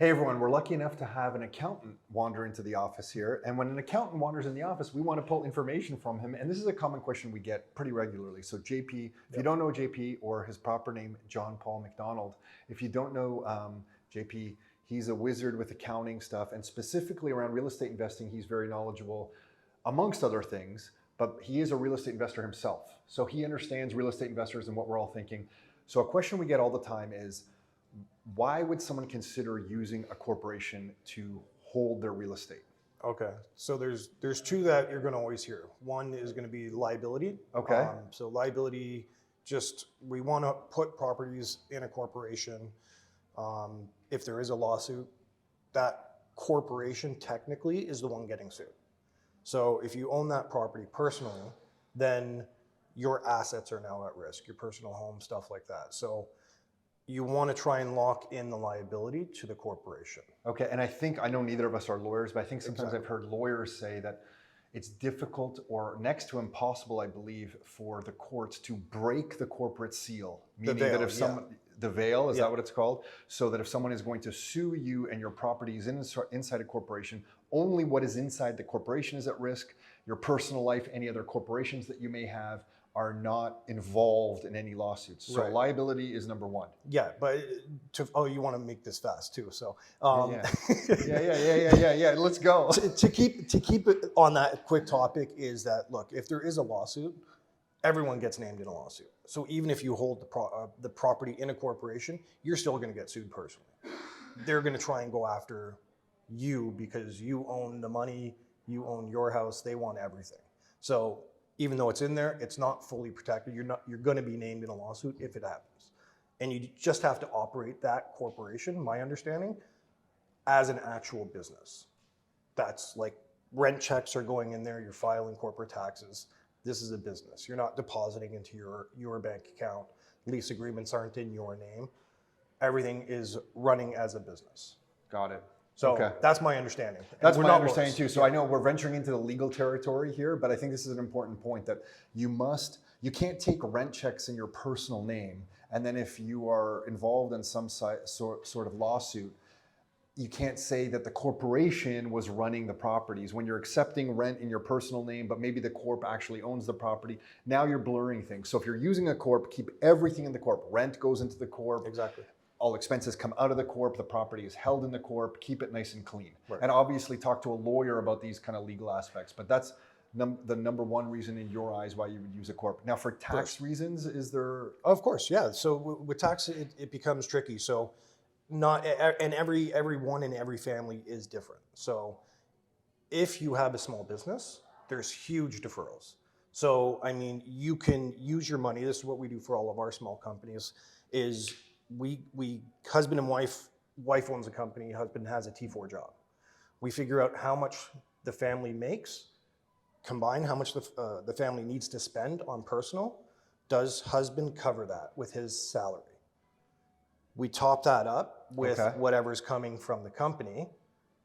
Hey everyone, we're lucky enough to have an accountant wander into the office here. And when an accountant wanders in the office, we want to pull information from him. And this is a common question we get pretty regularly. So JP, if you don't know JP or his proper name, John Paul McDonald, if you don't know JP, he's a wizard with accounting stuff. And specifically around real estate investing, he's very knowledgeable amongst other things, but he is a real estate investor himself. So he understands real estate investors and what we're all thinking. So a question we get all the time is, why would someone consider using a corporation to hold their real estate? Okay, so there's two that you're going to always hear. One is going to be liability. Okay. So liability, we want to put properties in a corporation. If there is a lawsuit, that corporation technically is the one getting sued. So if you own that property personally, then your assets are now at risk, your personal home, stuff like that. So you want to try and lock in the liability to the corporation. Okay, and I know neither of us are lawyers, but I think sometimes I've heard lawyers say that it's difficult or next to impossible, I believe, for the courts to break the corporate seal. Meaning that if the veil, is that what it's called? So that if someone is going to sue you and your property is inside a corporation, only what is inside the corporation is at risk. Your personal life, any other corporations that you may have, are not involved in any lawsuits. So liability is number one. Yeah, but you want to make this fast too. So yeah. Let's go. to keep it on that quick topic is that, look, if there is a lawsuit, everyone gets named in a lawsuit. So even if you hold the property in a corporation, you're still going to get sued personally. They're going to try and go after you because you own the money, you own your house. They want everything. So even though it's in there, it's not fully protected. You're going to be named in a lawsuit if it happens. And you just have to operate that corporation, my understanding, as an actual business. That's like rent checks are going in there, you're filing corporate taxes. This is a business. You're not depositing into your bank account. Lease agreements aren't in your name. Everything is running as a business. Got it. So that's my understanding. That's my understanding too. So I know we're venturing into the legal territory here, but I think this is an important point that you can't take rent checks in your personal name. And then if you are involved in some sort of lawsuit, you can't say that the corporation was running the properties. When you're accepting rent in your personal name, but maybe the corp actually owns the property, now you're blurring things. So if you're using a corp, keep everything in the corp. Rent goes into the corp. Exactly. All expenses come out of the corp, the property is held in the corp, keep it nice and clean. Right. And obviously talk to a lawyer about these kind of legal aspects, but that's the number one reason in your eyes why you would use a corp. Now for tax reasons, is there? Of course, yeah. So with tax, it becomes tricky. So everyone in every family is different. So if you have a small business, there's huge deferrals. So, I mean, you can use your money. This is what we do for all of our small companies is we husband and wife owns a company, husband has a T4 job. We figure out how much the family makes, combine how much the family needs to spend on personal. Does husband cover that with his salary? We top that up with whatever's coming from the company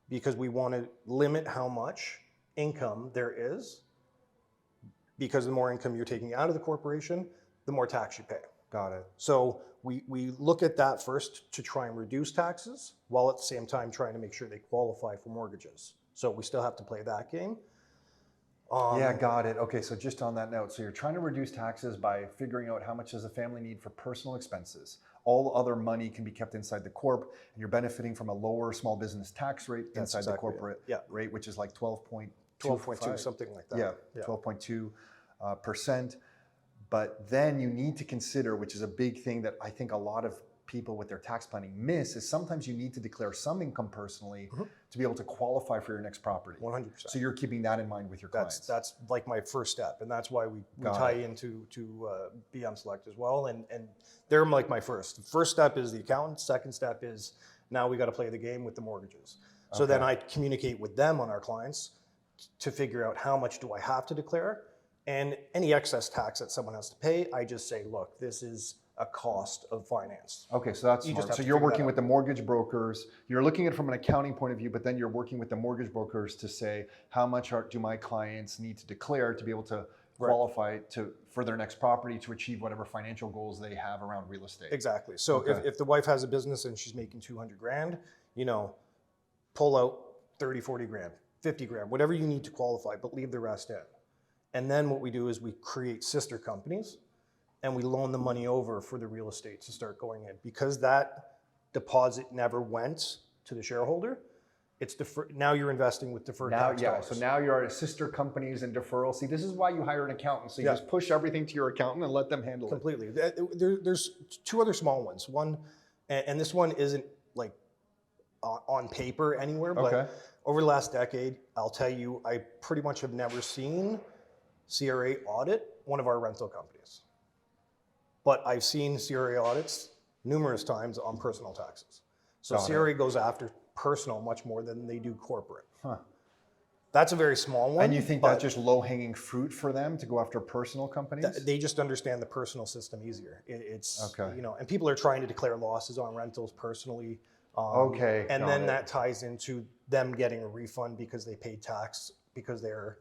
because we want to limit how much income there is, because the more income you're taking out of the corporation, the more tax you pay. Got it. So we look at that first to try and reduce taxes while at the same time trying to make sure they qualify for mortgages. So we still have to play that game. Yeah, got it. Okay, so just on that note, so you're trying to reduce taxes by figuring out how much does a family need for personal expenses. All other money can be kept inside the corp, and you're benefiting from a lower small business tax rate inside the corporate rate, which is like 12.2, something like that. Yeah. 12.2%. But then you need to consider, which is a big thing that I think a lot of people with their tax planning miss, is sometimes you need to declare some income personally to be able to qualify for your next property. 100%. So you're keeping that in mind with your clients. That's like my first step, and that's why we tie into BM Select as well. And they're like my first. The first step is the accountant. Second step is now we got to play the game with the mortgages. So then I communicate with them on our clients to figure out how much do I have to declare. And any excess tax that someone has to pay, I just say, look, this is a cost of finance. Okay, so that's smart. So you're working with the mortgage brokers. You're looking at it from an accounting point of view, but then you're working with the mortgage brokers to say, how much do my clients need to declare to be able to qualify for their next property to achieve whatever financial goals they have around real estate. Exactly. So if the wife has a business and she's making 200 grand, pull out 30, 40 grand, 50 grand, whatever you need to qualify, but leave the rest in. And then what we do is we create sister companies and we loan the money over for the real estate to start going in. Because that deposit never went to the shareholder, it's now you're investing with deferred tax dollars. So now you're sister companies and deferral. See, this is why you hire an accountant. So you just push everything to your accountant and let them handle completely. There's two other small ones. One, and this one isn't like on paper anywhere, but over the last decade, I'll tell you, I pretty much have never seen CRA audit one of our rental companies. But I've seen CRA audits numerous times on personal taxes. So CRA goes after personal much more than they do corporate. That's a very small one. And you think that's just low-hanging fruit for them to go after personal companies? They just understand the personal system easier. It's and people are trying to declare losses on rentals personally. And then that ties into them getting a refund because they paid tax because they're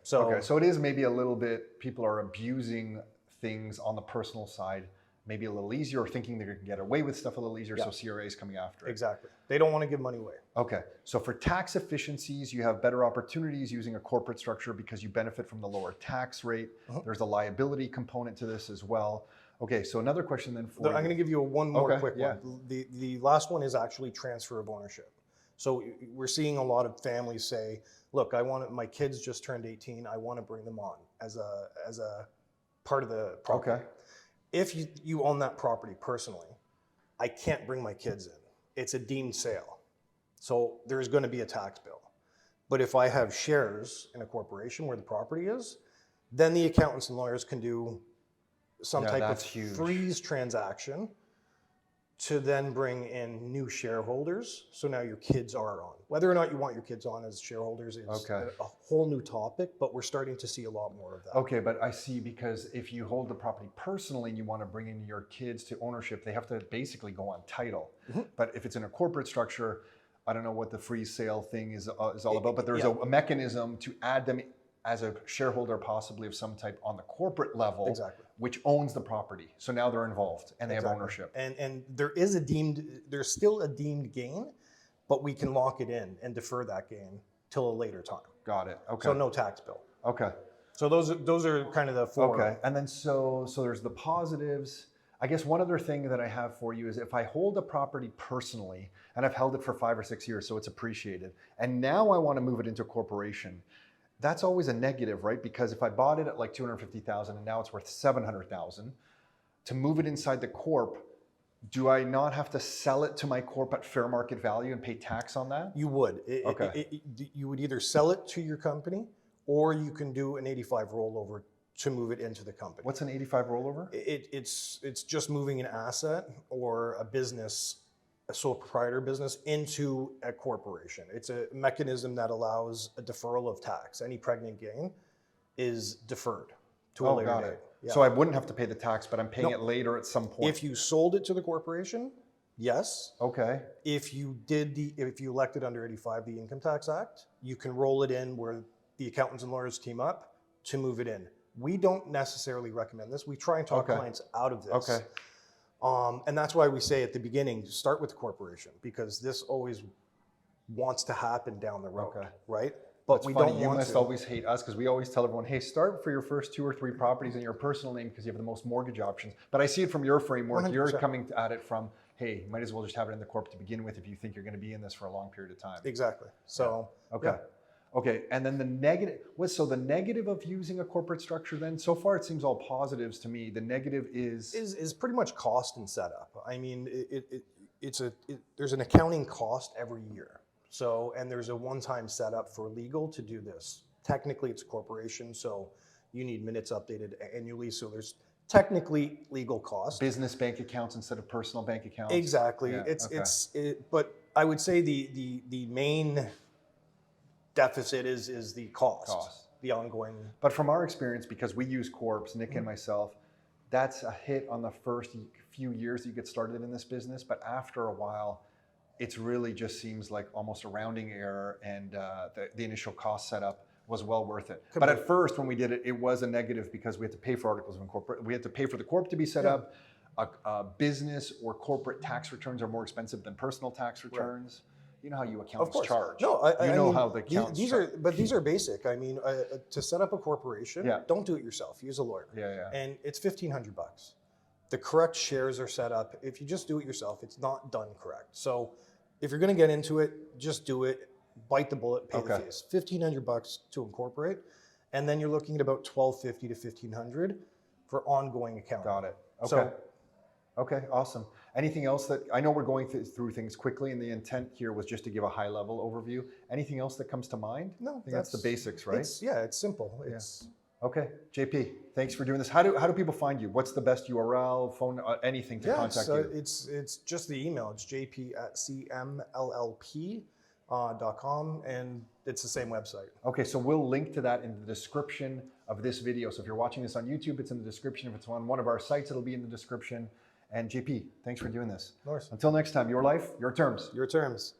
So it is maybe a little bit, people are abusing things on the personal side maybe a little easier, or thinking they can get away with stuff a little easier, so CRA is coming after it. Exactly. They don't want to give money away. Okay, so for tax efficiencies, you have better opportunities using a corporate structure because you benefit from the lower tax rate. There's a liability component to this as well. Okay, so another question then for I'm going to give you one more quick one. The last one is actually transfer of ownership. So we're seeing a lot of families say, look, my kids just turned 18, I want to bring them on as a part of the property. Okay. If you own that property personally, I can't bring my kids in. It's a deemed sale. So there's going to be a tax bill. But if I have shares in a corporation where the property is, then the accountants and lawyers can do some type of freeze transaction to then bring in new shareholders. So now your kids are on. Whether or not you want your kids on as shareholders is a whole new topic, but we're starting to see a lot more of that. Okay, but I see, because if you hold the property personally and you want to bring in your kids to ownership, they have to basically go on title. But if it's in a corporate structure, I don't know what the freeze sale thing is all about, but there's a mechanism to add them as a shareholder possibly of some type on the corporate level, which owns the property. So now they're involved and they have ownership. And there's still a deemed gain, but we can lock it in and defer that gain till a later time. Got it. Okay. So no tax bill. Okay. So those are kind of the four. Okay. And then so there's the positives. I guess one other thing that I have for you is if I hold a property personally, and I've held it for 5 or 6 years, so it's appreciated, and now I want to move it into a corporation, that's always a negative, right? Because if I bought it at like $250,000 and now it's worth $700,000, to move it inside the corp, do I not have to sell it to my corp at fair market value and pay tax on that? You would. You would either sell it to your company, or you can do an 85 rollover to move it into the company. What's an 85 rollover? It's just moving an asset or a business, a sole proprietor business, into a corporation. It's a mechanism that allows a deferral of tax. Any pregnant gain is deferred to a later date. Yeah. So I wouldn't have to pay the tax, but I'm paying it later at some point. If you sold it to the corporation, yes. Okay. If you elected under 85, the Income Tax Act, you can roll it in where the accountants and lawyers team up to move it in. We don't necessarily recommend this. We try and talk clients out of this. Okay. And that's why we say at the beginning, start with the corporation, because this always wants to happen down the road, right? But That's we funny. don't You want must to. always hate us because we always tell everyone, hey, start for your first 2 or 3 properties in your personal name because you have the most mortgage options. But I see it from your framework. 100%. You're coming at it from, hey, you might as well just have it in the corp to begin with if you think you're going to be in this for a long period of time. Exactly. So, Okay, and then the negative, so the negative of using a corporate structure then, so far it seems all positives to me. The negative is pretty much cost and setup. I mean, there's an accounting cost every year. So, and there's a one-time setup for legal to do this. Technically it's a corporation, so you need minutes updated annually. So there's technically legal costs. Business bank accounts instead of personal bank accounts. Exactly. Yeah, but I would say the main deficit is the cost, the ongoing. But from our experience, because we use corps, Nick and myself, that's a hit on the first few years that you get started in this business. But after a while, it's really just seems like almost a rounding error, and the initial cost setup was well worth it. But at first, when we did it, it was a negative because we had to pay for articles of incorporation. We had to pay for the corp to be set up. Business or corporate tax returns are more expensive than personal tax returns. You know how you accountants charge. No, I mean, how the accountants these are basic. I mean, to set up a corporation, don't do it yourself. Use a lawyer. And it's $1,500. The correct shares are set up. If you just do it yourself, it's not done correct. So if you're going to get into it, just do it. Bite the bullet, pay the fees. $1,500 to incorporate, and then you're looking at about $1,250 to $1,500 for ongoing accounting. Got it. Okay. So, okay, awesome. Anything else that, I know we're going through things quickly and the intent here was just to give a high level overview. Anything else that comes to mind? No, I think that's the basics, right? It's simple. Okay, JP, thanks for doing this. How do people find you? What's the best URL, phone, anything to contact you? It's just the email. It's jp@cmllp.com, and it's the same website. Okay, so we'll link to that in the description of this video. So if you're watching this on YouTube, it's in the description. If it's on one of our sites, it'll be in the description. And JP, thanks for doing this. Of course. Until next time, your life, your terms. Your terms.